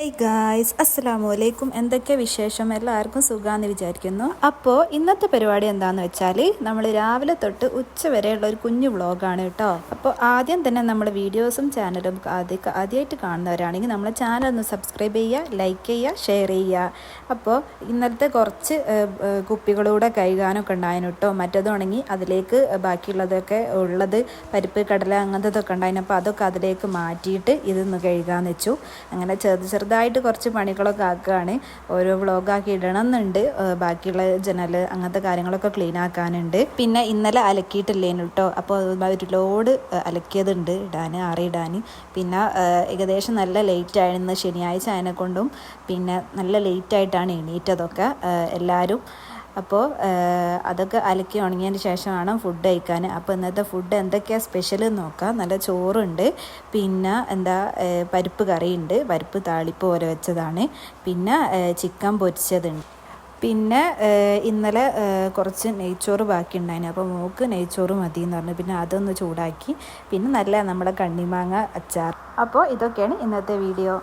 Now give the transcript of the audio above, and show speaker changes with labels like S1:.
S1: Hey guys, അസ്സലാമു അലൈക്കും. എന്തൊക്കെ വിശേഷം? എല്ലാവർക്കും സുഖാന്ന് വിചാരിക്കുന്നു. അപ്പോൾ ഇന്നത്തെ പരിപാടി എന്താണെന്ന് വെച്ചാൽ നമ്മൾ രാവിലെ തൊട്ട് ഉച്ച വരെയുള്ള ഒരു കുഞ്ഞു വ്ളോഗാണ് കേട്ടോ. അപ്പോൾ ആദ്യം തന്നെ നമ്മൾ വീഡിയോസും ചാനലും ആദ്യമായിട്ട് കാണുന്നവരാണെങ്കിൽ നമ്മളെ ചാനൽ ഒന്ന് സബ്സ്ക്രൈബ് ചെയ്യുക, ലൈക്ക് ചെയ്യുക, ഷെയർ ചെയ്യുക. അപ്പോൾ ഇന്നലത്തെ കുറച്ച് കുപ്പികളൂടെ കഴുകാനൊക്കെ ഉണ്ടായിരുന്നു കേട്ടോ. മറ്റേതാണെങ്കിൽ അതിലേക്ക് ബാക്കിയുള്ളതൊക്കെ ഉള്ളത് പരിപ്പ്, കടല അങ്ങനത്തതൊക്കെ ഉണ്ടായിരുന്നു. അപ്പോൾ അതൊക്കെ അതിലേക്ക് മാറ്റിയിട്ട് ഇതൊന്ന് കഴുകാമെന്ന് വെച്ചു. അങ്ങനെ ചെറുതായിട്ട് കുറച്ച് പണികളൊക്കെ ആക്കുകയാണ്. ഓരോ വ്ളോഗാക്കി ഇടണം എന്നുണ്ട്. ബാക്കിയുള്ള ജനൽ അങ്ങനത്തെ കാര്യങ്ങളൊക്കെ ക്ലീൻ ആക്കാനുണ്ട്. പിന്നെ ഇന്നലെ അലക്കിയിട്ടില്ലേനു കേട്ടോ. അപ്പോൾ ഒരു ലോഡ് അലക്കിയതുണ്ട് ആറിയിടാൻ. പിന്നെ ഏകദേശം നല്ല ലേറ്റ് ആയിരുന്നു ശനിയാഴ്ച അതിനെക്കൊണ്ടും. പിന്നെ നല്ല ലേറ്റായിട്ടാണ് എണീറ്റതൊക്കെ എല്ലാവരും. അപ്പോൾ അതൊക്കെ അലക്കി ഉണങ്ങിയതിന് ശേഷം വേണം ഫുഡ് കഴിക്കാൻ. അപ്പോൾ ഇന്നത്തെ ഫുഡ് എന്തൊക്കെയാണ് സ്പെഷ്യൽ നോക്കാം. നല്ല ചോറുണ്ട്, പിന്നെ പരിപ്പ് കറിയുണ്ട്, പരിപ്പ് താളിപ്പ് പോലെ വെച്ചതാണ്, പിന്നെ ചിക്കൻ പൊരിച്ചതുണ്ട്. പിന്നെ ഇന്നലെ കുറച്ച് നെയ്ച്ചോറ് ബാക്കി ഉണ്ടായിരുന്നു. അപ്പോൾ മോൾക്ക് നെയ്ച്ചോറ് മതി എന്ന് പറഞ്ഞു. പിന്നെ അതൊന്ന് ചൂടാക്കി. പിന്നെ നല്ല നമ്മുടെ കണ്ണിമാങ്ങ അച്ചാർ. അപ്പോൾ ഇതൊക്കെയാണ് ഇന്നത്തെ വീഡിയോ.